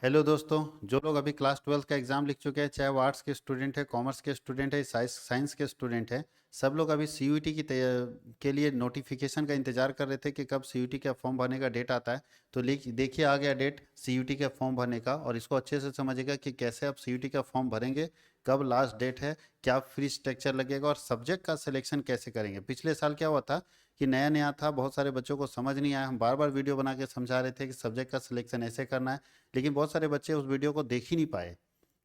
Hello दोस्तों। जो लोग अभी क्लास 12 का एग्ज़ाम लिख चुके हैं, चाहे वो आर्ट्स के स्टूडेंट है, कॉमर्स के स्टूडेंट है, साइंस के स्टूडेंट है, सब लोग अभी सीयूईटी के लिए नोटिफिकेशन का इंतजार कर रहे थे कि कब सीयूईटी का फॉर्म भरने का डेट आता है। तो देखिए आ गया डेट सीयूईटी का फॉर्म भरने का, और इसको अच्छे से समझिएगा कि कैसे आप सीयूईटी का फॉर्म भरेंगे, कब लास्ट डेट है, क्या फ्री स्ट्रक्चर लगेगा और सब्जेक्ट का सिलेक्शन कैसे करेंगे। पिछले साल क्या हुआ था कि नया नया था, बहुत सारे बच्चों को समझ नहीं आया। हम बार बार वीडियो बना के समझा रहे थे कि सब्जेक्ट का सिलेक्शन ऐसे करना है, लेकिन बहुत सारे बच्चे उस वीडियो को देख ही नहीं पाए।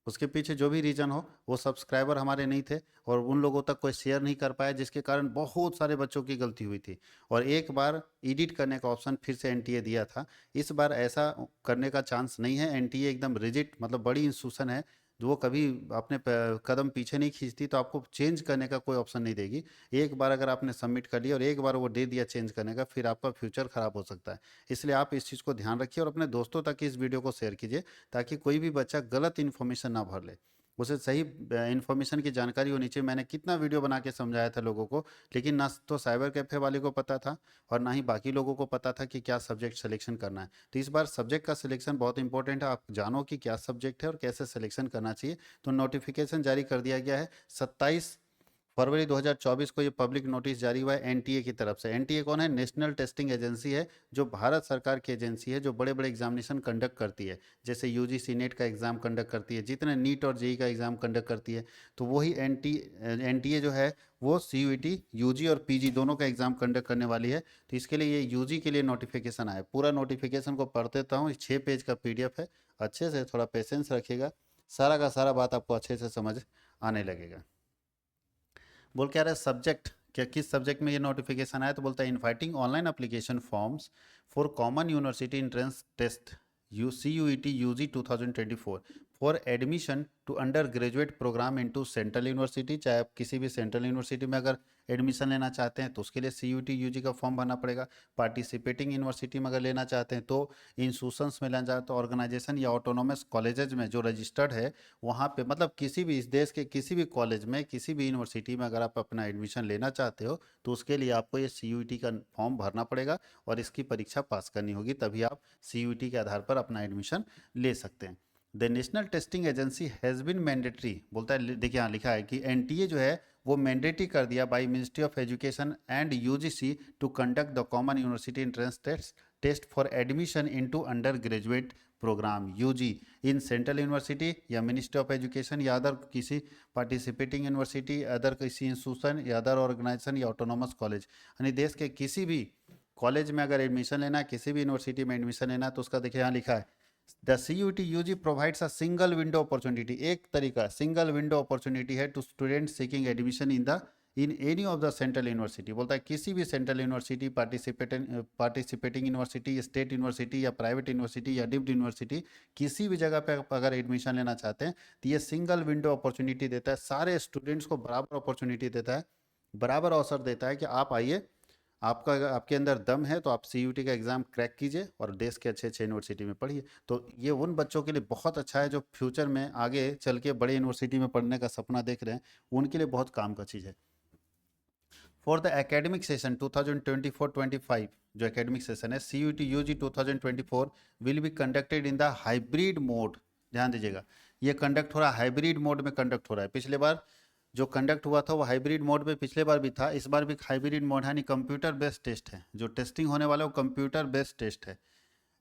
उसके पीछे जो भी रीज़न हो, वो सब्सक्राइबर हमारे नहीं थे और उन लोगों तक कोई शेयर नहीं कर पाया, जिसके कारण बहुत सारे बच्चों की गलती हुई थी। और एक बार एडिट करने का ऑप्शन फिर से एनटीए दिया था। इस बार ऐसा करने का चांस नहीं है। एनटीए एकदम रिजिड, मतलब बड़ी इंस्टीट्यूशन है, जो वो कभी अपने कदम पीछे नहीं खींचती, तो आपको चेंज करने का कोई ऑप्शन नहीं देगी। एक बार अगर आपने सबमिट कर लिया और एक बार वो दे दिया चेंज करने का, फिर आपका फ्यूचर खराब हो सकता है। इसलिए आप इस चीज़ को ध्यान रखिए और अपने दोस्तों तक इस वीडियो को शेयर कीजिए, ताकि कोई भी बच्चा गलत इन्फॉर्मेशन ना भर ले। उसे सही इन्फॉर्मेशन की जानकारी होनी चाहिए। मैंने कितना वीडियो बना के समझाया था लोगों को, लेकिन ना तो साइबर कैफ़े वाले को पता था और ना ही बाकी लोगों को पता था कि क्या सब्जेक्ट सिलेक्शन करना है। तो इस बार सब्जेक्ट का सिलेक्शन बहुत इंपॉर्टेंट है। आप जानो कि क्या सब्जेक्ट है और कैसे सिलेक्शन करना चाहिए। तो नोटिफिकेशन जारी कर दिया गया है 27 फरवरी 2024 को। ये पब्लिक नोटिस जारी हुआ है एनटीए की तरफ से। एनटीए कौन है? नेशनल टेस्टिंग एजेंसी है, जो भारत सरकार की एजेंसी है, जो बड़े बड़े एग्जामिनेशन कंडक्ट करती है। जैसे यूजीसी नेट का एग्जाम कंडक्ट करती है, जितने नीट और जेई का एग्जाम कंडक्ट करती है, तो वही एनटीए जो है वो सीयूईटी यूजी और पीजी दोनों का एग्जाम कंडक्ट करने वाली है। तो इसके लिए ये यूजी के लिए नोटिफिकेशन आया। पूरा नोटिफिकेशन को पढ़ देता हूँ, 6 पेज का पीडीएफ है। अच्छे से थोड़ा पेशेंस रखिएगा, सारा का सारा बात आपको अच्छे से समझ आने लगेगा। बोल क्या रहा है सब्जेक्ट, क्या किस सब्जेक्ट में ये नोटिफिकेशन आया? तो बोलता है inviting online application forms for common university entrance test C U E T U you ji 2024 for admission to undergraduate programme into central university. चाहे आप किसी भी सेंट्रल यूनिवर्सिटी में अगर एडमिशन लेना चाहते हैं तो उसके लिए सी यू टी यू जी का फॉर्म भरना पड़ेगा। पार्टिसिपेटिंग यूनिवर्सिटी में अगर लेना चाहते हैं तो इंस्टीट्यूशंस में लेना चाहते हैं तो ऑर्गेनाइजेशन या ऑटोनोमस कॉलेजेज में जो रजिस्टर्ड है वहाँ पे, मतलब किसी भी इस देश के किसी भी कॉलेज में, किसी भी यूनिवर्सिटी में अगर आप अपना एडमिशन लेना चाहते हो तो उसके लिए आपको ये सीयूईटी का फॉर्म भरना पड़ेगा और इसकी परीक्षा पास करनी होगी, तभी आप सीयूईटी के आधार पर अपना एडमिशन ले सकते हैं। The national testing agency has been mandatory, बोलता है देखिए यहाँ लिखा है कि एनटीए जो है वो मैंडेटरी कर दिया by ministry of education and UGC to conduct the common university entrance test for admission into undergraduate programme UG in central university या मिनिस्ट्री ऑफ एजुकेशन या अदर किसी पार्टिसिपेटिंग यूनिवर्सिटी, अदर किसी institution या other organisation या autonomous college. यानी देश के किसी भी कॉलेज में अगर एडमिशन लेना है, किसी भी यूनिवर्सिटी में एडमिशन लेना है, तो उसका देखिए यहाँ लिखा है the C U T you G provides a single window opportunity. एक तरीका सिंगल विंडो अपॉर्चुनिटी है to student seeking admission in any of the central university. बोलता है किसी भी central university, participating university, state university या प्राइवेट यूनिवर्सिटी या deemed university, किसी भी जगह पे आप अगर एडमिशन लेना चाहते हैं तो ये सिंगल विंडो अपॉर्चुनिटी देता है। सारे स्टूडेंट्स को बराबर अपॉर्चुनिटी देता है, बराबर अवसर देता है कि आप आइए, आपका आपके अंदर दम है तो आप सीयूटी का एग्ज़ाम क्रैक कीजिए और देश के अच्छे अच्छे यूनिवर्सिटी में पढ़िए। तो ये उन बच्चों के लिए बहुत अच्छा है जो फ्यूचर में आगे चल के बड़े यूनिवर्सिटी में पढ़ने का सपना देख रहे हैं, उनके लिए बहुत काम का चीज़ है। फॉर द एकेडमिक सेशन 2024-25, जो एकेडमिक सेशन है C U T you ji 2024 will be conducted in the hybrid mode. ध्यान दीजिएगा, ये कंडक्ट हो रहा है हाइब्रिड मोड में कंडक्ट हो रहा है। पिछले बार जो कंडक्ट हुआ था वो हाइब्रिड मोड में पिछले बार भी था, इस बार भी हाइब्रिड मोड है, यानी कंप्यूटर बेस्ड टेस्ट है। जो टेस्टिंग होने वाला है वो कंप्यूटर बेस्ड टेस्ट है।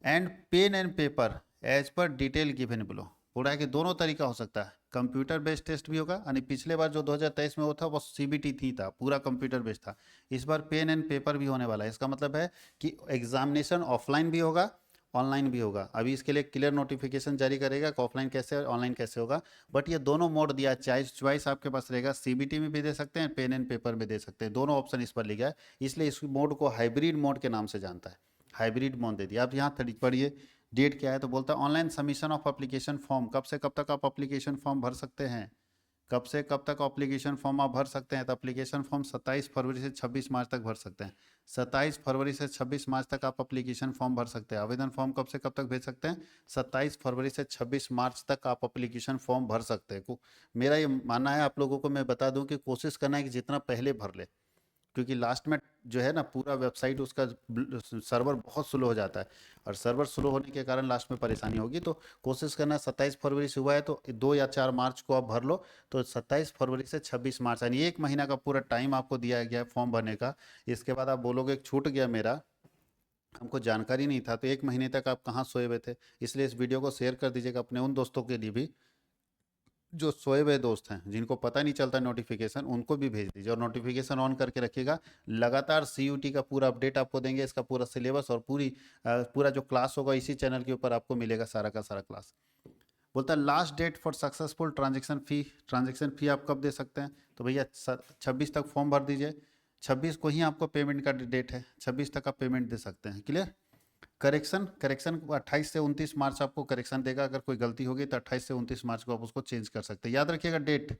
And pen and paper as per detail given below. पूरा है कि दोनों तरीका हो सकता है, कंप्यूटर बेस्ड टेस्ट भी होगा, यानी पिछले बार जो 2023 में वो था वो सीबीटी थी, था पूरा कंप्यूटर बेस्ड था। इस बार पेन एंड पेपर भी होने वाला है। इसका मतलब है कि एग्जामिनेशन ऑफलाइन भी होगा, ऑनलाइन भी होगा। अभी इसके लिए क्लियर नोटिफिकेशन जारी करेगा कि ऑफलाइन कैसे ऑनलाइन कैसे होगा, बट ये दोनों मोड दिया है। चॉइस आपके पास रहेगा, सीबीटी में भी दे सकते हैं, पेन एंड पेपर में दे सकते हैं, दोनों ऑप्शन इस पर लिखा है। इसलिए इस मोड को हाइब्रिड मोड के नाम से जानता है। हाइब्रिड मोड दे दिया। आप यहाँ पढ़िए डेट क्या है, तो बोलता है online submission of application form. कब से कब तक आप एप्लीकेशन फॉर्म भर सकते हैं? कब से कब तक एप्लीकेशन फॉर्म आप भर सकते हैं? तो एप्लीकेशन फॉर्म 27 फरवरी से 26 मार्च तक भर सकते हैं। 27 फरवरी से 26 मार्च तक आप एप्लीकेशन फॉर्म भर सकते हैं। आवेदन फॉर्म कब से कब तक भेज सकते हैं? 27 फरवरी से 26 मार्च तक आप एप्लीकेशन फॉर्म भर सकते हैं। मेरा ये मानना है, आप लोगों को मैं बता दूं कि कोशिश करना है कि जितना पहले भर ले, क्योंकि लास्ट में जो है ना पूरा वेबसाइट उसका सर्वर बहुत स्लो हो जाता है, और सर्वर स्लो होने के कारण लास्ट में परेशानी होगी। तो कोशिश करना 27 फरवरी से हुआ है तो 2 या 4 मार्च को आप भर लो। तो 27 फरवरी से 26 मार्च यानी 1 महीना का पूरा टाइम आपको दिया गया है फॉर्म भरने का। इसके बाद आप बोलोगे छूट गया मेरा, हमको जानकारी नहीं था, तो 1 महीने तक आप कहाँ सोए हुए थे। इसलिए इस वीडियो को शेयर कर दीजिएगा अपने उन दोस्तों के लिए भी जो सोए हुए दोस्त हैं, जिनको पता नहीं चलता नोटिफिकेशन, उनको भी भेज दीजिए और नोटिफिकेशन ऑन करके रखिएगा। लगातार सीयूटी का पूरा अपडेट आपको देंगे, इसका पूरा सिलेबस और पूरा जो क्लास होगा इसी चैनल के ऊपर आपको मिलेगा, सारा का सारा क्लास। बोलता है last date for successful transaction fee आप कब दे सकते हैं? तो भैया 26 तक फॉर्म भर दीजिए, 26 को ही आपको पेमेंट का डेट है, 26 तक आप पेमेंट दे सकते हैं। क्लियर? करेक्शन करेक्शन 28 से 29 मार्च आपको करेक्शन देगा, अगर कोई गलती होगी तो 28 से 29 मार्च को आप उसको चेंज कर सकते हैं। याद रखिएगा डेट,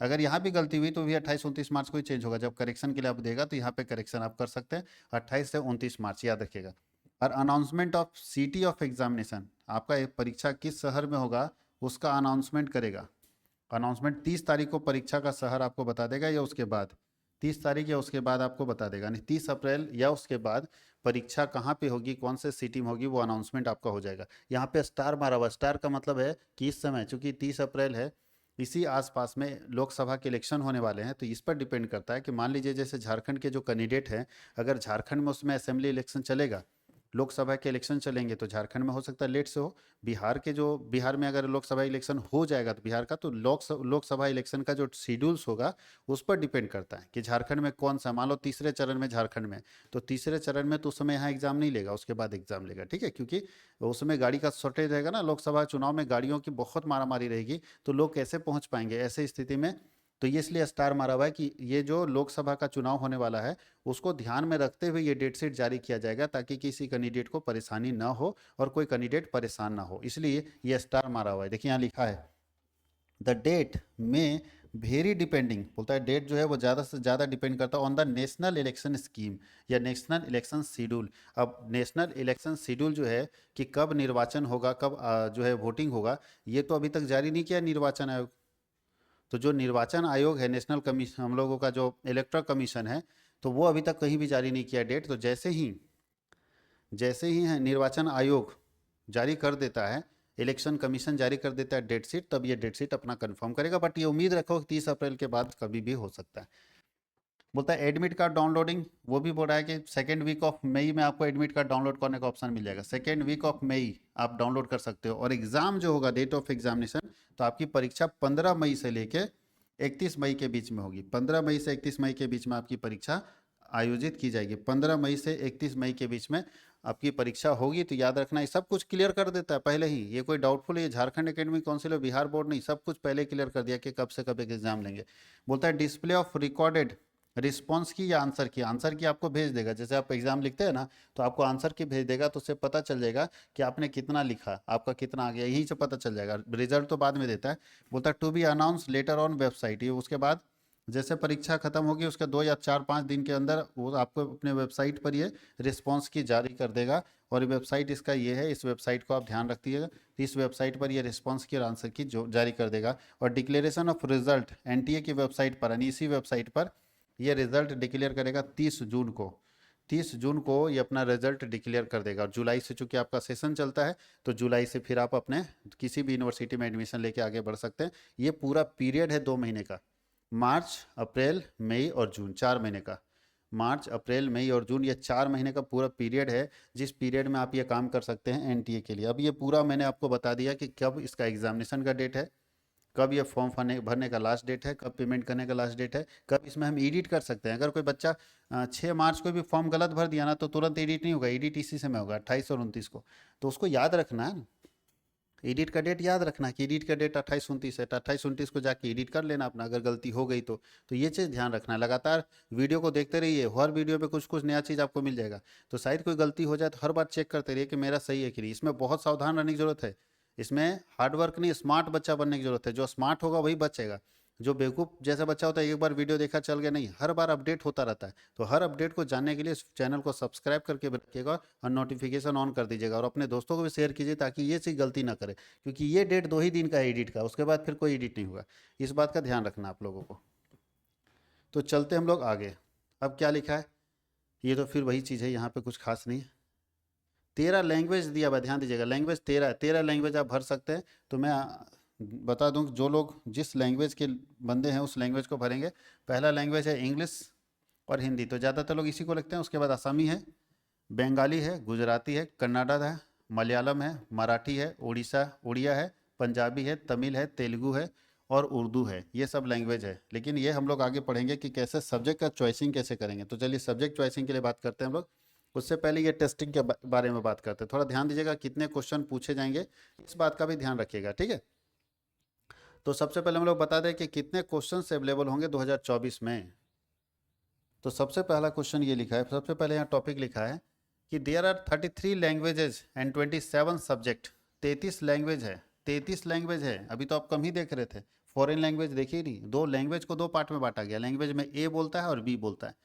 अगर यहाँ भी गलती हुई तो भी 28 29 मार्च को ही चेंज होगा। जब करेक्शन के लिए आप देगा तो यहाँ पे करेक्शन आप कर सकते हैं 28 से 29 मार्च, याद रखिएगा। और announcement of city of examination, आपका ये परीक्षा किस शहर में होगा उसका अनाउंसमेंट करेगा। अनाउंसमेंट 30 तारीख को परीक्षा का शहर आपको बता देगा, या उसके बाद 30 तारीख या उसके बाद आपको बता देगा, यानी 30 अप्रैल या उसके बाद परीक्षा कहाँ पे होगी, कौन से सिटी में होगी, वो अनाउंसमेंट आपका हो जाएगा। यहाँ पे स्टार मारा हुआ, स्टार का मतलब है कि इस समय चूंकि 30 अप्रैल है, इसी आसपास में लोकसभा के इलेक्शन होने वाले हैं, तो इस पर डिपेंड करता है कि मान लीजिए जैसे झारखंड के जो कैंडिडेट हैं, अगर झारखंड में उसमें असेंबली इलेक्शन चलेगा, लोकसभा के इलेक्शन चलेंगे, तो झारखंड में हो सकता है लेट से हो। बिहार में अगर लोकसभा इलेक्शन हो जाएगा तो बिहार का, तो लोकसभा इलेक्शन का जो शेड्यूल्स होगा उस पर डिपेंड करता है कि झारखंड में कौन सा, मान लो तीसरे चरण में झारखंड में, तो तीसरे चरण में तो उस समय यहाँ एग्जाम नहीं लेगा, उसके बाद एग्जाम लेगा, ठीक है, क्योंकि उस समय गाड़ी का शॉर्टेज रहेगा ना, लोकसभा चुनाव में गाड़ियों की बहुत मारामारी रहेगी, तो लोग कैसे पहुंच पाएंगे ऐसे स्थिति में। तो ये इसलिए स्टार मारा हुआ है कि ये जो लोकसभा का चुनाव होने वाला है उसको ध्यान में रखते हुए ये डेट शीट जारी किया जाएगा, ताकि किसी कैंडिडेट को परेशानी ना हो और कोई कैंडिडेट परेशान ना हो, इसलिए ये स्टार मारा हुआ है। देखिए यहाँ लिखा है द डेट में वेरी डिपेंडिंग, बोलता है डेट जो है वो ज़्यादा से ज़्यादा डिपेंड करता है on the national election scheme या नेशनल इलेक्शन शेड्यूल। अब नेशनल इलेक्शन शेड्यूल जो है कि कब निर्वाचन होगा, कब जो है वोटिंग होगा, ये तो अभी तक जारी नहीं किया निर्वाचन आयोग। तो जो निर्वाचन आयोग है, नेशनल कमीशन, हम लोगों का जो इलेक्ट्रल कमीशन है, तो वो अभी तक कहीं भी जारी नहीं किया डेट। तो जैसे ही है निर्वाचन आयोग जारी कर देता है, इलेक्शन कमीशन जारी कर देता है डेट शीट, तब ये डेट शीट अपना कंफर्म करेगा। बट ये उम्मीद रखो कि 30 अप्रैल के बाद कभी भी हो सकता है। बोलता है एडमिट कार्ड डाउनलोडिंग, वो भी बोल रहा है कि सेकेंड वीक ऑफ मई में आपको एडमिट कार्ड डाउनलोड करने का ऑप्शन मिल जाएगा। सेकेंड वीक ऑफ मई आप डाउनलोड कर सकते हो। और एग्जाम जो होगा, डेट ऑफ एग्जामिनेशन, तो आपकी परीक्षा 15 मई से लेके 31 मई के बीच में होगी। 15 मई से 31 मई के बीच में आपकी परीक्षा आयोजित की जाएगी। 15 मई से 31 मई के बीच में आपकी परीक्षा होगी। तो याद रखना, ये सब कुछ क्लियर कर देता है पहले ही, ये कोई डाउटफुल है, ये झारखंड एकेडमिक काउंसिल और बिहार बोर्ड नहीं, सब कुछ पहले क्लियर कर दिया कि कब से कब एक एग्जाम लेंगे। बोलता है डिस्प्ले ऑफ रिकॉर्डेड रिस्पॉन्स की या आंसर की, आंसर की आपको भेज देगा। जैसे आप एग्जाम लिखते हैं ना, तो आपको आंसर की भेज देगा, तो उससे पता चल जाएगा कि आपने कितना लिखा, आपका कितना आ गया, यहीं से पता चल जाएगा। रिजल्ट तो बाद में देता है। बोलता है to be announce later on website, ये उसके बाद जैसे परीक्षा खत्म होगी उसके 2 या 4 5 दिन के अंदर वो आपको अपने वेबसाइट पर ये रिस्पॉन्स की जारी कर देगा। और वेबसाइट इसका ये है, इस वेबसाइट को आप ध्यान रखिएगा, इस वेबसाइट पर ये रिस्पॉन्स की और आंसर की जो जारी कर देगा। और डिक्लेरेशन ऑफ रिजल्ट एनटीए की वेबसाइट पर, यानी इसी वेबसाइट पर ये रिजल्ट डिक्लेयर करेगा 30 जून को। 30 जून को ये अपना रिजल्ट डिक्लेयर कर देगा। और जुलाई से चूंकि आपका सेशन चलता है, तो जुलाई से फिर आप अपने किसी भी यूनिवर्सिटी में एडमिशन लेके आगे बढ़ सकते हैं। ये पूरा पीरियड है 2 महीने का, मार्च अप्रैल मई और जून, 4 महीने का। मार्च अप्रैल मई और जून, ये 4 महीने का पूरा पीरियड है, जिस पीरियड में आप ये काम कर सकते हैं एनटीए के लिए। अब ये पूरा मैंने आपको बता दिया कि कब इसका एग्जामिनेशन का डेट है, कब ये फॉर्म भरने का लास्ट डेट है, कब पेमेंट करने का लास्ट डेट है, कब इसमें हम एडिट कर सकते हैं। अगर कोई बच्चा 6 मार्च को भी फॉर्म गलत भर दिया ना, तो तुरंत एडिट नहीं होगा, एडिट इसी समय होगा 28 और 29 को। तो उसको याद रखना है, एडिट का डेट याद रखना कि एडिट का डेट 28 29 है, तो 28 29 को जाके एडिट कर लेना अपना, अगर गलती हो गई तो ये चीज़ ध्यान रखना है। लगातार वीडियो को देखते रहिए, हर वीडियो पे कुछ कुछ नया चीज़ आपको मिल जाएगा। तो शायद कोई गलती हो जाए तो हर बार चेक करते रहिए कि मेरा सही है कि नहीं। इसमें बहुत सावधान रहने की जरूरत है, इसमें हार्डवर्क नहीं, स्मार्ट बच्चा बनने की जरूरत है। जो स्मार्ट होगा वही बचेगा, जो बेवकूफ़ जैसा बच्चा होता है एक बार वीडियो देखा चल गया, नहीं, हर बार अपडेट होता रहता है। तो हर अपडेट को जानने के लिए इस चैनल को सब्सक्राइब करके रखिएगा और नोटिफिकेशन ऑन कर दीजिएगा, और अपने दोस्तों को भी शेयर कीजिए ताकि ये चीज़ गलती ना करे, क्योंकि ये डेट 2 ही दिन का है एडिट का, उसके बाद फिर कोई एडिट नहीं होगा। इस बात का ध्यान रखना आप लोगों को। तो चलते हम लोग आगे। अब क्या लिखा है, ये तो फिर वही चीज़ है, यहाँ पे कुछ खास नहीं है। 13 लैंग्वेज दिया हुआ, ध्यान दीजिएगा, लैंग्वेज 13 है, 13 लैंग्वेज आप भर सकते हैं। तो मैं बता दूं कि जो लोग जिस लैंग्वेज के बंदे हैं उस लैंग्वेज को भरेंगे। पहला लैंग्वेज है इंग्लिश और हिंदी, तो ज़्यादातर लोग इसी को लिखते हैं। उसके बाद असमी है, बंगाली है, गुजराती है, कन्नाडा है, मलयालम है, मराठी है, उड़िया है, पंजाबी है, तमिल है, तेलुगु है और उर्दू है। ये सब लैंग्वेज है, लेकिन ये हम लोग आगे पढ़ेंगे कि कैसे सब्जेक्ट का चॉइसिंग कैसे करेंगे। तो चलिए सब्जेक्ट चॉइसिंग के लिए बात करते हैं हम लोग। उससे पहले ये टेस्टिंग के बारे में बात करते हैं। थोड़ा ध्यान दीजिएगा कितने क्वेश्चन पूछे जाएंगे, इस बात का भी ध्यान रखिएगा, ठीक है। तो सबसे पहले हम लोग बता दें कि कितने क्वेश्चन अवेलेबल होंगे 2024 में। तो सबसे पहला क्वेश्चन ये लिखा है, सबसे पहले यहाँ टॉपिक लिखा है कि there are 33 languages and 27 subject. 33 language है, 33 लैंग्वेज है। अभी तो आप कम ही देख रहे थे, फॉरेन लैंग्वेज देखिए नहीं। दो लैंग्वेज को दो पार्ट में बांटा गया, लैंग्वेज में ए बोलता है और बी बोलता है।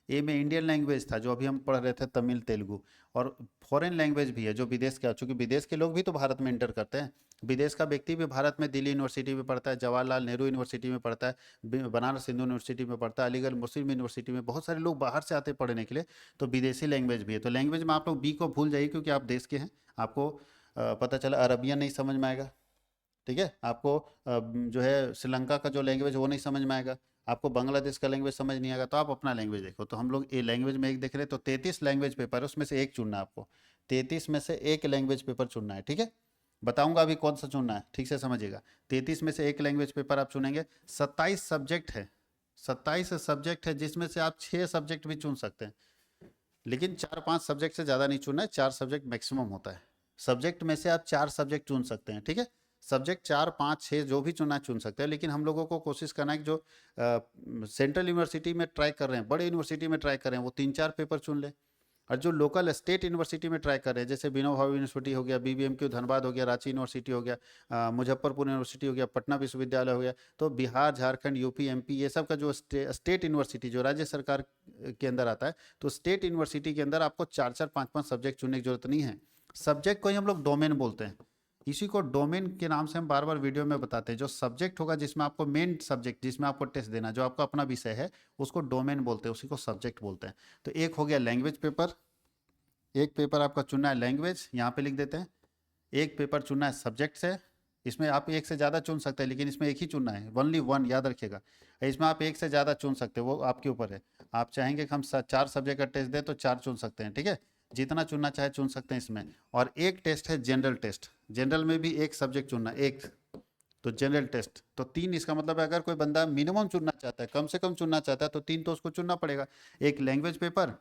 ए में इंडियन लैंग्वेज था जो अभी हम पढ़ रहे थे, तमिल तेलुगु, और फॉरेन लैंग्वेज भी है जो विदेश का, चूंकि विदेश के लोग भी तो भारत में इंटर करते हैं। विदेश का व्यक्ति भी भारत में दिल्ली यूनिवर्सिटी में पढ़ता है, जवाहरलाल नेहरू यूनिवर्सिटी में पढ़ता है, बनारस हिंदू यूनिवर्सिटी में पढ़ता है, अलीगढ़ मुस्लिम यूनिवर्सिटी में, बहुत सारे लोग बाहर से आते हैं पढ़ने के लिए। तो विदेशी लैंग्वेज भी है। तो लैंग्वेज में आप लोग बी को भूल जाइए, क्योंकि आप देश के हैं। आपको पता चला अरबियन नहीं समझ में आएगा, ठीक है। आपको जो है श्रीलंका का जो लैंग्वेज वो नहीं समझ में आएगा, आपको बांग्लादेश का लैंग्वेज समझ नहीं आएगा, तो आप अपना लैंग्वेज देखो। तो हम लोग ए लैंग्वेज में एक देख रहे हैं। तो 33 लैंग्वेज पेपर है, उसमें से एक चुनना है आपको। 33 में से एक लैंग्वेज पेपर चुनना है, ठीक है। बताऊंगा अभी कौन सा चुनना है, ठीक से समझिएगा। 33 में से एक लैंग्वेज पेपर आप चुनेंगे। 27 सब्जेक्ट है, 27 सब्जेक्ट है, जिसमें से आप 6 सब्जेक्ट भी चुन सकते हैं। लेकिन 4-5 सब्जेक्ट से ज़्यादा नहीं चुनना है, 4 सब्जेक्ट मैक्सिमम होता है। सब्जेक्ट में से आप 4 सब्जेक्ट चुन सकते हैं, ठीक है। सब्जेक्ट 4, 5, 6 जो भी चुनना चुन सकते हैं। लेकिन हम लोगों को कोशिश करना है कि जो सेंट्रल यूनिवर्सिटी में ट्राई कर रहे हैं, बड़े यूनिवर्सिटी में ट्राई कर रहे हैं, वो 3-4 पेपर चुन ले। और जो लोकल स्टेट यूनिवर्सिटी में ट्राई कर रहे हैं, जैसे विनोबा भावे यूनिवर्सिटी हो गया, बीबीएमक्यू धनबाद हो गया, रांची यूनिवर्सिटी हो गया, मुजफ्फरपुर यूनिवर्सिटी हो गया, पटना विश्वविद्यालय हो गया, तो बिहार, झारखंड, यूपी, एमपी, ये सब का जो स्टेट यूनिवर्सिटी जो राज्य सरकार के अंदर आता है, तो स्टेट यूनिवर्सिटी के अंदर आपको 4-4, 5-5 सब्जेक्ट चुनने की जरूरत नहीं है। सब्जेक्ट को ही हम लोग डोमेन बोलते हैं। इसी को डोमेन के नाम से हम बार बार वीडियो में बताते हैं। जो सब्जेक्ट होगा, जिसमें आपको मेन सब्जेक्ट, जिसमें आपको टेस्ट देना, जो आपका अपना विषय है, उसको डोमेन बोलते हैं, उसी को सब्जेक्ट बोलते हैं। तो एक हो गया लैंग्वेज पेपर, एक पेपर आपका चुनना है लैंग्वेज, यहाँ पे लिख देते हैं। एक पेपर चुनना है सब्जेक्ट से, इसमें आप एक से ज़्यादा चुन सकते हैं, लेकिन इसमें एक ही चुनना है, ओनली वन, याद रखिएगा। इसमें आप एक से ज़्यादा चुन सकते हो, वो आपके ऊपर है। आप चाहेंगे कि हम 4 सब्जेक्ट का टेस्ट दें तो 4 चुन सकते हैं, ठीक है। जितना चुनना चाहे चुन सकते हैं इसमें। और एक टेस्ट है जनरल टेस्ट, जनरल में भी एक सब्जेक्ट चुनना, एक। तो जनरल टेस्ट तो 3, इसका मतलब है अगर कोई बंदा मिनिमम चुनना चाहता है, कम से कम चुनना चाहता है, तो 3 तो उसको चुनना पड़ेगा। एक लैंग्वेज पेपर,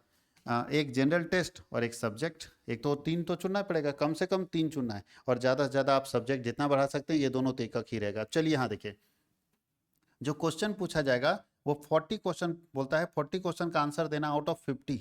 एक जनरल टेस्ट और एक सब्जेक्ट। एक तो 3 तो चुनना पड़ेगा, कम से कम 3 चुनना है। और ज़्यादा से ज़्यादा आप सब्जेक्ट जितना बढ़ा सकते हैं, ये दोनों तो एक ही रहेगा। चलिए यहाँ देखिए, जो क्वेश्चन पूछा जाएगा वो 40 क्वेश्चन बोलता है। 40 क्वेश्चन का आंसर देना out of 50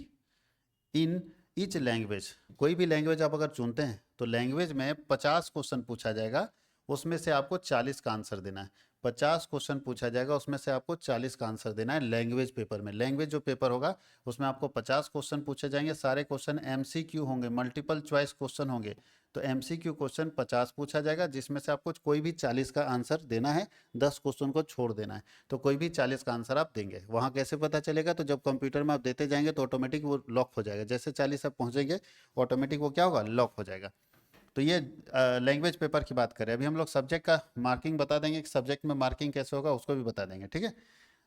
in each language. कोई भी लैंग्वेज आप अगर चुनते हैं तो लैंग्वेज में 50 क्वेश्चन पूछा जाएगा, उसमें से आपको 40 का आंसर देना है। 50 क्वेश्चन पूछा जाएगा, उसमें से आपको 40 का आंसर देना है लैंग्वेज पेपर में। लैंग्वेज जो पेपर होगा उसमें आपको 50 क्वेश्चन पूछे जाएंगे। सारे क्वेश्चन एमसीक्यू होंगे, मल्टीपल चॉइस क्वेश्चन होंगे। तो एमसीक्यू क्वेश्चन 50 पूछा जाएगा, जिसमें से आपको कोई भी 40 का आंसर देना है, 10 क्वेश्चन को छोड़ देना है। तो कोई भी 40 का आंसर आप देंगे। वहाँ कैसे पता चलेगा, तो जब कंप्यूटर में आप देते जाएंगे तो ऑटोमेटिक वो लॉक हो जाएगा। जैसे 40 आप पहुँचेंगे, ऑटोमेटिक वो क्या होगा, लॉक हो जाएगा। तो ये लैंग्वेज पेपर की बात करें। अभी हम लोग सब्जेक्ट का मार्किंग बता देंगे कि सब्जेक्ट में मार्किंग कैसे होगा, उसको भी बता देंगे, ठीक है।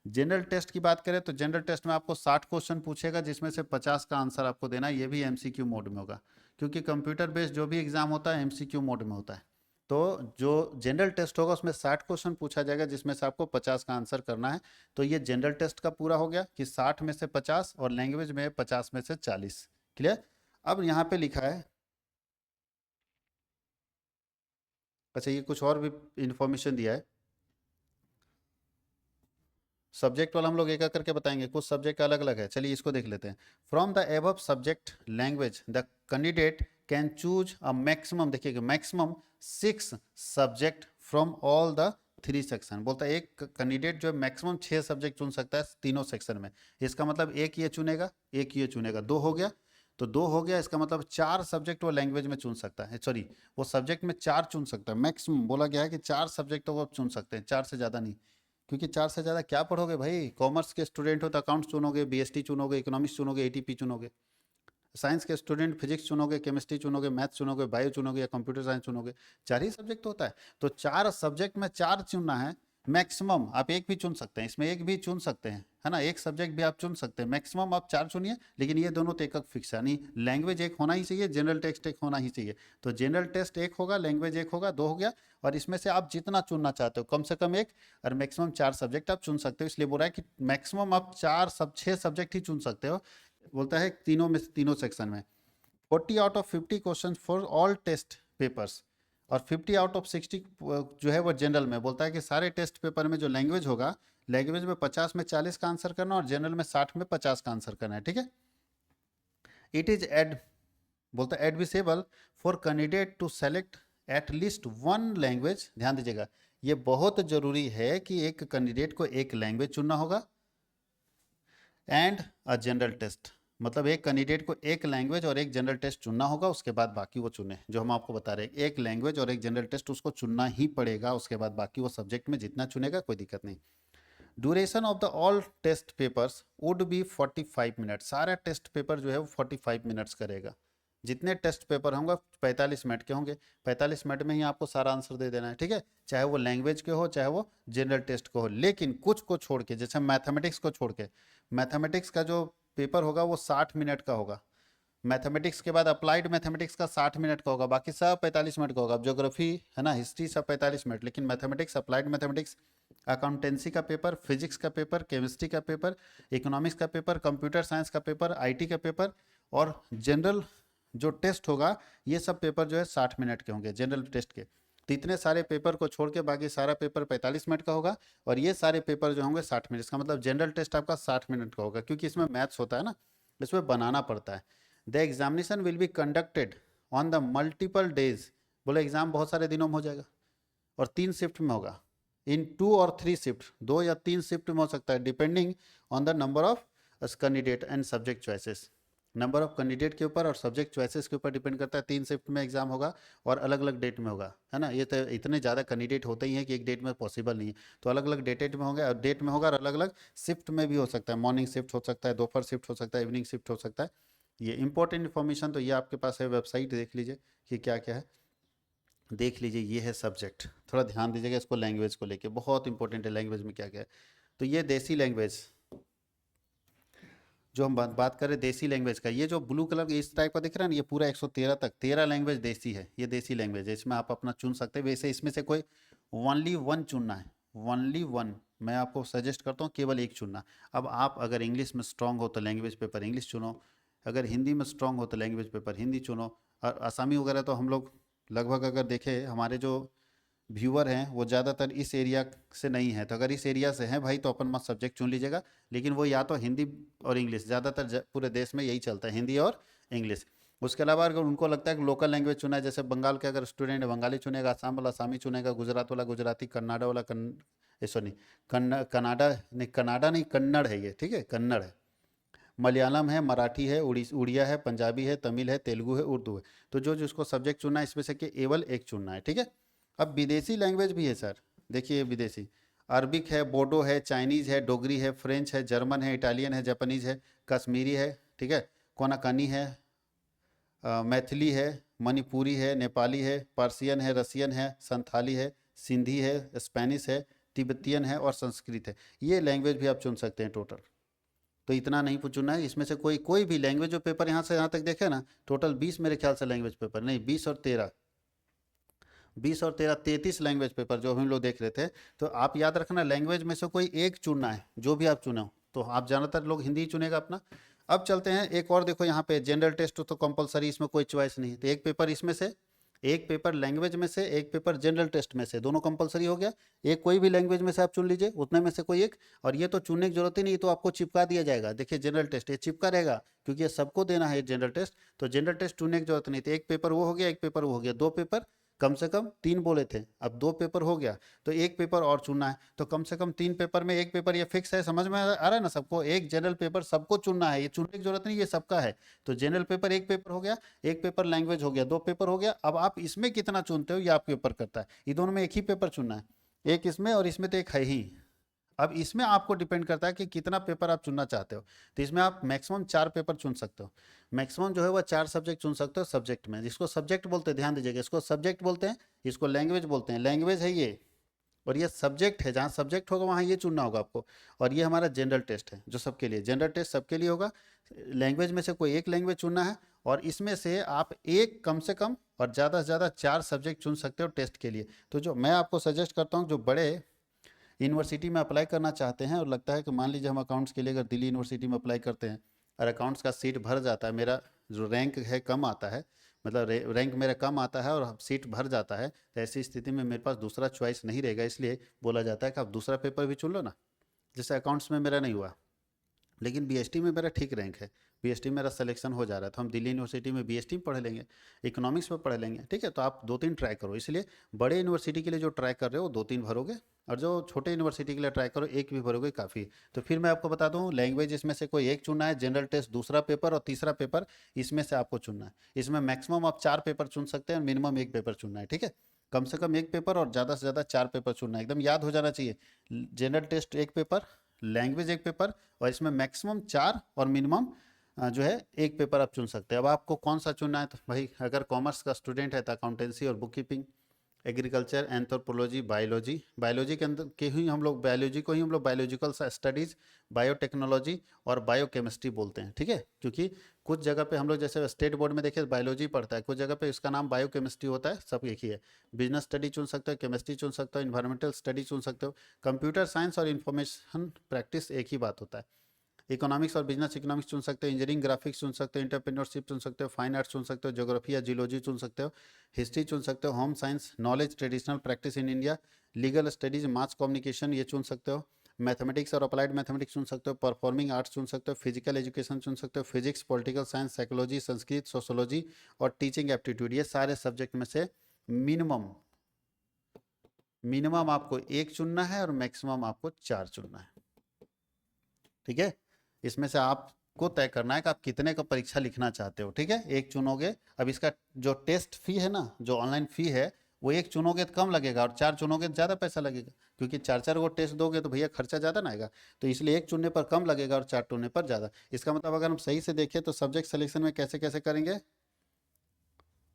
जनरल टेस्ट की बात करें तो जनरल टेस्ट में आपको 60 क्वेश्चन पूछेगा, जिसमें से 50 का आंसर आपको देना है। ये भी एमसीक्यू मोड में होगा, क्योंकि कंप्यूटर बेस्ड जो भी एग्जाम होता है एमसीक्यू मोड में होता है। तो जो जनरल टेस्ट होगा उसमें 60 क्वेश्चन पूछा जाएगा, जिसमें से आपको 50 का आंसर करना है। तो ये जनरल टेस्ट का पूरा हो गया कि 60 में से 50 और लैंग्वेज में 50 में से 40। क्लियर। अब यहाँ पे लिखा है, अच्छा ये कुछ और भी इंफॉर्मेशन दिया है। सब्जेक्ट वाला हम लोग एक एक करके बताएंगे, कुछ सब्जेक्ट अलग अलग है। चलिए इसको देख लेते हैं। From the above subject language the candidate can choose a maximum, देखिएगा maximum 6 subject from all the 3 section. बोलता है एक कैंडिडेट जो है मैक्सिमम 6 सब्जेक्ट चुन सकता है तीनों सेक्शन में। इसका मतलब एक ये चुनेगा, एक ये चुनेगा, 2 हो गया। तो 2 हो गया, इसका मतलब 4 सब्जेक्ट वो लैंग्वेज में चुन सकता है, सॉरी वो सब्जेक्ट में 4 चुन सकता है। मैक्सिमम बोला गया है कि 4 सब्जेक्ट तो वो चुन सकते हैं, 4 से ज़्यादा नहीं। क्योंकि 4 से ज़्यादा क्या पढ़ोगे भाई। कॉमर्स के स्टूडेंट हो तो अकाउंट्स चुनोगे, बीएसटी चुनोगे, इकोनॉमिक्स चुनोगे, एटीपी चुनोगे। साइंस के स्टूडेंट फिजिक्स चुनोगे, केमिस्ट्री चुनोगे, मैथ चुनोगे, बायो चुनोगे या कंप्यूटर साइंस चुनोगे। 4 ही सब्जेक्ट होता है, तो 4 सब्जेक्ट में 4 चुनना है मैक्सिमम। आप एक भी चुन सकते हैं, इसमें एक भी चुन सकते हैं, है ना, एक सब्जेक्ट भी आप चुन सकते हैं, मैक्सिमम आप 4 चुनिए। लेकिन ये दोनों तो एक फिक्स है, यानी लैंग्वेज एक होना ही चाहिए, जनरल टेस्ट एक होना ही चाहिए। तो जनरल टेस्ट एक होगा, लैंग्वेज एक होगा, 2 हो गया। और इसमें से आप जितना चुनना चाहते हो कम से कम एक, और मैक्सिमम 4 सब्जेक्ट आप चुन सकते हो। इसलिए बोल रहा है कि मैक्सिमम आप 6 सब्जेक्ट ही चुन सकते हो। बोलता है तीनों में, तीनों सेक्शन में 40 out of 50 question for all test papers, और 50 आउट ऑफ 60 जो है वो जनरल में। बोलता है कि सारे टेस्ट पेपर में जो लैंग्वेज होगा, लैंग्वेज में 50 में 40 का आंसर करना और जनरल में 60 में 50 का आंसर करना है, ठीक है। इट इज एड, बोलता है admissible for candidate to select at least one language. ध्यान दीजिएगा, ये बहुत जरूरी है कि एक कैंडिडेट को एक लैंग्वेज चुनना होगा एंड अ जनरल टेस्ट। मतलब एक कैंडिडेट को एक लैंग्वेज और एक जनरल टेस्ट चुनना होगा, उसके बाद बाकी वो चुने। जो हम आपको बता रहे हैं, एक लैंग्वेज और एक जनरल टेस्ट उसको चुनना ही पड़ेगा, उसके बाद बाकी वो सब्जेक्ट में जितना चुनेगा कोई दिक्कत नहीं। Duration of the all test papers would be 45 minute. सारा टेस्ट पेपर जो है वो 45 मिनट्स करेगा। जितने टेस्ट पेपर होंगे 45 मिनट के होंगे, 45 मिनट में ही आपको सारा आंसर दे देना है, ठीक है। चाहे वो लैंग्वेज के हो, चाहे वो जनरल टेस्ट को हो। लेकिन कुछ को छोड़ के, जैसे मैथमेटिक्स को छोड़ के, मैथमेटिक्स का जो पेपर होगा वो 60 मिनट का होगा। मैथमेटिक्स के बाद अप्लाइड मैथमेटिक्स का 60 मिनट का होगा, बाकी सब 45 मिनट का होगा। अब ज्योग्राफी है ना, हिस्ट्री सब 45 मिनट, लेकिन मैथमेटिक्स, अप्लाइड मैथमेटिक्स, अकाउंटेंसी का पेपर, फिजिक्स का पेपर, केमिस्ट्री का पेपर, इकोनॉमिक्स का पेपर, कंप्यूटर साइंस का पेपर, आईटी का पेपर और जनरल जो टेस्ट होगा, ये सब पेपर जो है 60 मिनट के होंगे जनरल टेस्ट के। तो इतने सारे पेपर को छोड़ के बाकी सारा पेपर 45 मिनट का होगा, और ये सारे पेपर जो होंगे 60 मिनट। इसका मतलब जनरल टेस्ट आपका 60 मिनट का होगा, क्योंकि इसमें मैथ्स होता है ना, इसमें बनाना पड़ता है। The examination will be conducted on the multiple days. बोले एग्जाम बहुत सारे दिनों में हो जाएगा और 3 शिफ्ट में होगा, इन 2 और 3 शिफ्ट, 2 या 3 शिफ्ट में हो सकता है, depending on the number of candidate and subject choices. Number of candidate के ऊपर और सब्जेक्ट चॉइसेस के ऊपर डिपेंड करता है। 3 शिफ्ट में एग्जाम होगा और अलग अलग डेट में होगा, है ना। ये तो इतने ज़्यादा कैंडिडेट होते ही हैं कि एक डेट में पॉसिबल नहीं है, तो अलग अलग डेट में होंगे, और डेट में होगा, और अलग अलग शिफ्ट में भी हो सकता है। मॉर्निंग शिफ्ट हो सकता है, दोपहर शिफ्ट हो सकता है, इवनिंग शिफ्ट हो सकता है। ये इंपॉर्टेंट इन्फॉर्मेशन तो ये आपके पास है, वेबसाइट देख लीजिए कि क्या क्या है, देख लीजिए। ये है सब्जेक्ट, थोड़ा ध्यान दीजिएगा इसको, लैंग्वेज को लेके बहुत इंपॉर्टेंट है, लैंग्वेज में क्या क्या है। तो ये देसी लैंग्वेज, जो हम बात कर रहे हैं देसी लैंग्वेज का, ये जो ब्लू कलर इस टाइप का दिख रहा है ना, ये पूरा 113 तक 13 लैंग्वेज देसी है। ये देसी लैंग्वेज है, इसमें आप अपना चुन सकते हैं। वैसे इसमें से कोई ओनली वन चुनना है, ओनली वन। मैं आपको सजेस्ट करता हूँ केवल एक चुनना। अब आप अगर इंग्लिश में स्ट्रांग हो तो लैंग्वेज पेपर इंग्लिश चुनो, अगर हिंदी में स्ट्रांग हो तो लैंग्वेज पेपर हिंदी चुनो, और आसामी वगैरह तो हम लोग लगभग अगर देखें, हमारे जो व्यूअर हैं वो ज़्यादातर इस एरिया से नहीं है, तो अगर इस एरिया से हैं भाई तो अपन मत सब्जेक्ट चुन लीजिएगा। लेकिन वो या तो हिंदी और इंग्लिश, ज़्यादातर पूरे देश में यही चलता है, हिंदी और इंग्लिश। उसके अलावा अगर उनको लगता है कि लोकल लैंग्वेज चुना है, जैसे बंगाल के अगर स्टूडेंट है बंगाली चुनेगा, आसाम वाला आसामी चुनेगा, गुजरात वाला गुजराती, कन्नाडा वाला सॉरी कन्नाडा नहीं, कनाडा नहीं, कन्नड़ है ये, ठीक है, कन्नड़ है। मलयालम है, मराठी है, उड़िया है, पंजाबी है, तमिल है, तेलुगु है, उर्दू है। तो जो जिसको सब्जेक्ट चुनना है इसमें से केवल एक चुनना है, ठीक है। अब विदेशी लैंग्वेज भी है सर, देखिए विदेशी, अरबिक है, बोडो है, चाइनीज़ है, डोगरी है, फ्रेंच है, जर्मन है, इटालियन है, जापानीज़ है, कश्मीरी है, ठीक है, कोनाकनी है, मैथिली है, मणिपुरी है, नेपाली है, पर्सियन है, रसियन है, संथाली है, सिंधी है, स्पेनिश है, तिब्बतियन है और संस्कृत है। ये लैंग्वेज भी आप चुन सकते हैं टोटल। तो इतना नहीं चुनना है, इसमें से कोई कोई भी लैंग्वेज जो पेपर यहाँ से यहाँ तक देखे ना, टोटल 20 मेरे ख्याल से लैंग्वेज पेपर, नहीं 20 और 13, 20 और 13 33 लैंग्वेज पेपर जो हम लोग देख रहे थे। तो आप याद रखना, लैंग्वेज में से कोई एक चुनना है, जो भी आप चुने हो। तो आप ज़्यादातर लोग हिंदी ही चुनेगा अपना। अब चलते हैं एक और, देखो यहाँ पे जनरल टेस्ट तो कंपलसरी, इसमें कोई चॉइस नहीं है। तो एक पेपर इसमें से, एक पेपर लैंग्वेज में से, एक पेपर जनरल टेस्ट में से, दोनों कंपलसरी हो गया। एक कोई भी लैंग्वेज में से आप चुन लीजिए, उतने में से कोई एक। और ये तो चुनने की जरूरत ही नहीं, तो आपको चिपका दिया जाएगा। देखिए जनरल टेस्ट ये चिपका रहेगा, क्योंकि ये सबको देना है जनरल टेस्ट। तो जनरल टेस्ट चुनने की जरूरत नहीं थी। एक पेपर वो हो गया, एक पेपर वो हो गया, 2 पेपर, कम से कम 3 बोले थे, अब 2 पेपर हो गया, तो एक पेपर और चुनना है। तो कम से कम 3 पेपर में एक पेपर, ये फिक्स है, समझ में आ रहा है ना सबको। एक जनरल पेपर सबको चुनना है, ये चुनने की जरूरत नहीं, ये सबका है। तो जनरल पेपर एक पेपर हो गया, एक पेपर लैंग्वेज हो गया, 2 पेपर हो गया। अब आप इसमें कितना चुनते हो ये आपके ऊपर करता है। ये दोनों में एक ही पेपर चुनना है, एक इसमें और इसमें तो एक है ही, अब इसमें आपको डिपेंड करता है कि कितना पेपर आप चुनना चाहते हो। तो इसमें आप मैक्सिमम 4 पेपर चुन सकते हो। मैक्सिमम जो है वो 4 सब्जेक्ट चुन सकते हो सब्जेक्ट में, जिसको सब्जेक्ट बोलते हैं, ध्यान दीजिएगा, इसको सब्जेक्ट बोलते हैं, इसको लैंग्वेज बोलते हैं। लैंग्वेज है ये, और ये सब्जेक्ट है, जहाँ सब्जेक्ट होगा वहाँ ये चुनना होगा आपको। और ये हमारा जनरल टेस्ट है जो सबके लिए, जनरल टेस्ट सबके लिए होगा। लैंग्वेज में से कोई एक लैंग्वेज चुनना है, और इसमें से आप एक कम से कम और ज़्यादा से ज़्यादा 4 सब्जेक्ट चुन सकते हो टेस्ट के लिए। तो जो मैं आपको सजेस्ट करता हूँ, जो बड़े यूनिवर्सिटी में अप्लाई करना चाहते हैं और लगता है कि मान लीजिए हम अकाउंट्स के लिए अगर दिल्ली यूनिवर्सिटी में अप्लाई करते हैं और अकाउंट्स का सीट भर जाता है, मेरा जो रैंक है कम आता है, मतलब रैंक मेरा कम आता है और सीट भर जाता है, तो ऐसी स्थिति में मेरे पास दूसरा चॉइस नहीं रहेगा, इसलिए बोला जाता है कि आप दूसरा पेपर भी चुन लो ना। जैसे अकाउंट्स में मेरा नहीं हुआ, लेकिन बीएसटी में मेरा ठीक रैंक है, बीएसटी मेरा सिलेक्शन हो जा रहा है, तो हम दिल्ली यूनिवर्सिटी में बीएसटी में पढ़ लेंगे, इकोनॉमिक्स में पढ़ लेंगे, ठीक है। तो आप 2-3 ट्राई करो, इसलिए बड़े यूनिवर्सिटी के लिए जो ट्राई कर रहे हो 2-3 भरोगे, और जो छोटे यूनिवर्सिटी के लिए ट्राई करो एक भी भरोगे काफ़ी। तो फिर मैं आपको बता दूं, लैंग्वेज इसमें से कोई एक चुनना है, जनरल टेस्ट दूसरा पेपर, और तीसरा पेपर इसमें से आपको चुनना है। इसमें मैक्सिमम आप 4 पेपर चुन सकते हैं, मिनिमम एक पेपर चुनना है, ठीक है। कम से कम एक पेपर और ज़्यादा से ज़्यादा 4 पेपर चुनना है, एकदम याद हो जाना चाहिए। जनरल टेस्ट एक पेपर, लैंग्वेज एक पेपर, और इसमें मैक्सिमम 4 और मिनिमम जो है एक पेपर आप चुन सकते हैं। अब आपको कौन सा चुनना है, तो भाई अगर कॉमर्स का स्टूडेंट है तो अकाउंटेंसी और book keeping, agriculture, anthropology, biology, biology के अंदर के ही हम लोग बायोलॉजी को ही हम लोग बायोलॉजिकल स्टडीज़, बायोटेक्नोलॉजी और बायोकेमिस्ट्री बोलते हैं, ठीक है। क्योंकि कुछ जगह पे हम लोग जैसे स्टेट बोर्ड में देखिए बायोलॉजी पढ़ता है, कुछ जगह पे इसका नाम बायोकेमिस्ट्री होता है, सब एक ही है। बिजनेस स्टडी चुन सकते हो, केमिस्ट्री चुन सकते हो, इन्वायरमेंटल स्टडी चुन सकते हो, कंप्यूटर साइंस और इंफॉर्मेशन प्रैक्टिस एक ही बात होता है। इकोनॉमिक्स और बिजनेस इकोनॉमिक्स चुन सकते हो, इंजीनियरिंग ग्राफिक्स चुन सकते हो, इंटरप्रेन्योरशिप चुन सकते हो, फाइन आर्ट्स चुन सकते हो, ज्योग्राफी या जियोलॉजी चुन सकते हो, हिस्ट्री चुन सकते हो, home science, knowledge, traditional practice in India, legal studies, mass communication ये चुन सकते हो, मैथमेटिक्स और अप्लाइड मैथमेटिक्स चुन सकते हो, परफॉर्मिंग आर्ट्स चुन सकते हो, फिजिकल एजुकेशन चुन सकते हो, physics, political science, psychology, Sanskrit, sociology और टीचिंग एप्टीट्यूड, ये सारे सब्जेक्ट में से मिनिमम मिनिमम आपको एक चुनना है और मैक्सिमम आपको 4 चुनना है, ठीक है। इसमें से आपको तय करना है कि आप कितने का परीक्षा लिखना चाहते हो, ठीक है। एक चुनोगे, अब इसका जो टेस्ट फी है ना, जो ऑनलाइन फी है, वो एक चुनोगे तो कम लगेगा और 4 चुनोगे तो ज़्यादा पैसा लगेगा, क्योंकि 4-4 को टेस्ट दोगे तो भैया खर्चा ज़्यादा ना आएगा। तो इसलिए एक चुनने पर कम लगेगा और 4 चुनने पर ज़्यादा। इसका मतलब अगर हम सही से देखें तो सब्जेक्ट सिलेक्शन में कैसे कैसे करेंगे।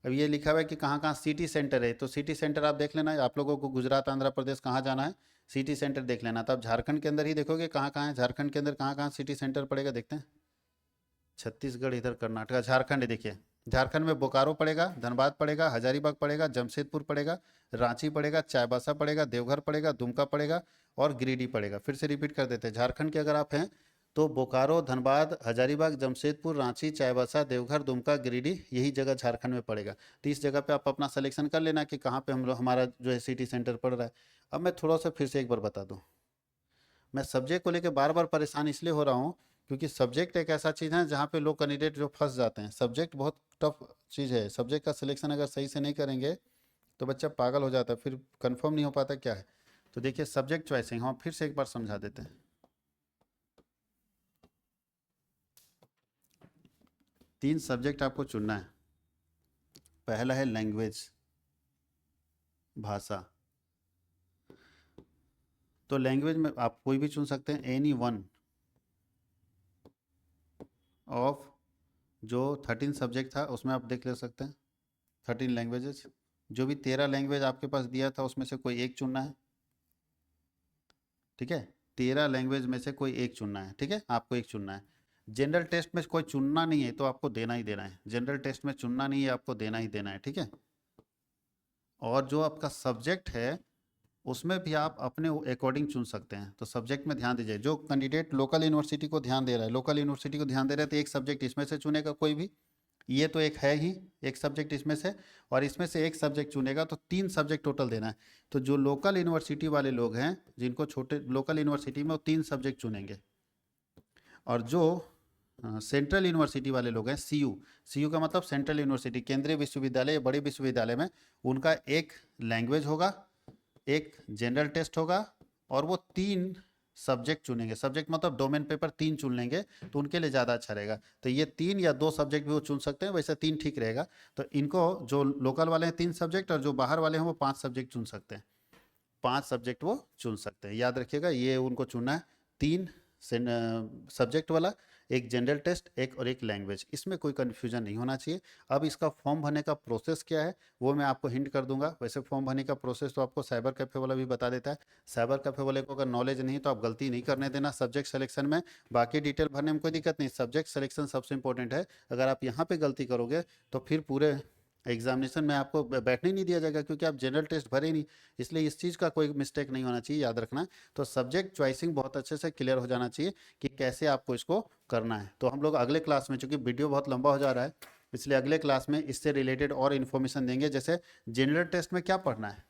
अब ये लिखा हुआ है कि कहाँ कहाँ सिटी सेंटर है, तो सिटी सेंटर आप देख लेना, आप लोगों को गुजरात, आंध्र प्रदेश कहाँ जाना है, सिटी सेंटर देख लेना। तो आप झारखंड के अंदर ही देखोगे कहाँ कहाँ है, झारखंड के अंदर कहाँ कहाँ सिटी सेंटर पड़ेगा, देखते हैं। छत्तीसगढ़, इधर कर्नाटक, झारखंड है, देखिए झारखंड में बोकारो पड़ेगा, धनबाद पड़ेगा, हजारीबाग पड़ेगा, जमशेदपुर पड़ेगा, रांची पड़ेगा, चाईबासा पड़ेगा, देवघर पड़ेगा, दुमका पड़ेगा और गिरिडीह पड़ेगा। फिर से रिपीट कर देते हैं, झारखंड के अगर आप हैं तो बोकारो, धनबाद, हजारीबाग, जमशेदपुर, रांची, चाईबासा, देवघर, दुमका, गिरिडीह, यही जगह झारखंड में पड़ेगा। तो इस जगह पे आप अपना सिलेक्शन कर लेना कि कहाँ पे हम लोग हमारा जो है सिटी सेंटर पड़ रहा है। अब मैं थोड़ा सा फिर से एक बार बता दूँ, मैं सब्जेक्ट को लेकर बार बार परेशान इसलिए हो रहा हूँ क्योंकि सब्जेक्ट एक ऐसा चीज़ है जहाँ पे लोग कैंडिडेट जो फंस जाते हैं। सब्जेक्ट बहुत टफ चीज़ है, सब्जेक्ट का सिलेक्शन अगर सही से नहीं करेंगे तो बच्चा पागल हो जाता है, फिर कंफर्म नहीं हो पाता क्या है। तो देखिए सब्जेक्ट चॉइसिंग हम फिर से एक बार समझा देते हैं। 3 सब्जेक्ट आपको चुनना है। पहला है लैंग्वेज, भाषा। तो लैंग्वेज में आप कोई भी चुन सकते हैं, एनी वन ऑफ जो 13 सब्जेक्ट था उसमें आप देख ले सकते हैं, 13 लैंग्वेजेस। जो भी 13 लैंग्वेज आपके पास दिया था उसमें से कोई एक चुनना है, ठीक है। 13 लैंग्वेज में से कोई एक चुनना है, ठीक है, आपको एक चुनना है। जनरल टेस्ट में कोई चुनना नहीं है तो आपको देना ही देना है, जनरल टेस्ट में चुनना नहीं है, आपको देना ही देना है, ठीक है। और जो आपका सब्जेक्ट है उसमें भी आप अपने अकॉर्डिंग चुन सकते हैं। तो सब्जेक्ट में ध्यान दीजिए, जो कैंडिडेट लोकल यूनिवर्सिटी को ध्यान दे रहा है, लोकल यूनिवर्सिटी को ध्यान दे रहा है, तो एक सब्जेक्ट इसमें से चुनेगा कोई भी, ये तो एक है ही एक सब्जेक्ट इसमें से, और इसमें से एक सब्जेक्ट चुनेगा, तो 3 सब्जेक्ट टोटल देना है। तो जो लोकल यूनिवर्सिटी वाले लोग हैं जिनको छोटे लोकल यूनिवर्सिटी में, वो 3 सब्जेक्ट चुनेंगे। और जो सेंट्रल यूनिवर्सिटी वाले लोग हैं, सीयू, सीयू का मतलब सेंट्रल यूनिवर्सिटी, केंद्रीय विश्वविद्यालय, बड़े विश्वविद्यालय में, उनका एक लैंग्वेज होगा, एक जनरल टेस्ट होगा, और वो 3 सब्जेक्ट चुनेंगे। सब्जेक्ट मतलब डोमेन पेपर 3 चुन लेंगे तो उनके लिए ज़्यादा अच्छा रहेगा। तो ये 3 या 2 सब्जेक्ट भी वो चुन सकते हैं, वैसे 3 ठीक रहेगा। तो इनको जो लोकल वाले हैं 3 सब्जेक्ट, और जो बाहर वाले हैं वो 5 सब्जेक्ट चुन सकते हैं। 5 सब्जेक्ट वो चुन सकते हैं। याद रखिएगा, ये उनको चुनना है 3 सब्जेक्ट वाला, एक जनरल टेस्ट, एक और एक लैंग्वेज। इसमें कोई कन्फ्यूजन नहीं होना चाहिए। अब इसका फॉर्म भरने का प्रोसेस क्या है वो मैं आपको हिंट कर दूंगा। वैसे फॉर्म भरने का प्रोसेस तो आपको साइबर कैफे वाला भी बता देता है। साइबर कैफे वाले को अगर नॉलेज नहीं तो आप गलती नहीं करने देना सब्जेक्ट सिलेक्शन में। बाकी डिटेल भरने में कोई दिक्कत नहीं, सब्जेक्ट सिलेक्शन सबसे इंपॉर्टेंट है। अगर आप यहाँ पे गलती करोगे तो फिर पूरे एग्जामिनेशन में आपको बैठने ही नहीं दिया जाएगा, क्योंकि आप जनरल टेस्ट भरे नहीं। इसलिए इस चीज़ का कोई मिस्टेक नहीं होना चाहिए, याद रखना। तो सब्जेक्ट चॉइसिंग बहुत अच्छे से क्लियर हो जाना चाहिए कि कैसे आपको इसको करना है। तो हम लोग अगले क्लास में, चूंकि वीडियो बहुत लंबा हो जा रहा है, इसलिए अगले क्लास में इससे रिलेटेड और इन्फॉर्मेशन देंगे। जैसे जनरल टेस्ट में क्या पढ़ना है,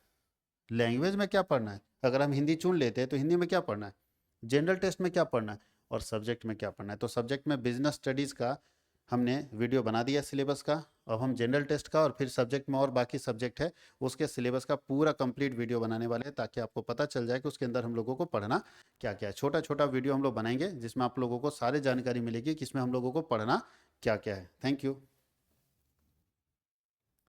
लैंग्वेज में क्या पढ़ना है, अगर हम हिंदी चुन लेते हैं तो हिंदी में क्या पढ़ना है, जनरल टेस्ट में क्या पढ़ना है, और सब्जेक्ट में क्या पढ़ना है। तो सब्जेक्ट में बिजनेस स्टडीज़ का हमने वीडियो बना दिया सिलेबस का। अब हम जनरल टेस्ट का और फिर सब्जेक्ट में और बाकी सब्जेक्ट है उसके सिलेबस का पूरा कंप्लीट वीडियो बनाने वाले हैं, ताकि आपको पता चल जाए कि उसके अंदर हम लोगों को पढ़ना क्या क्या है। छोटा छोटा वीडियो हम लोग बनाएंगे जिसमें आप लोगों को सारी जानकारी मिलेगी कि इसमें हम लोगों को पढ़ना क्या क्या है। Thank you.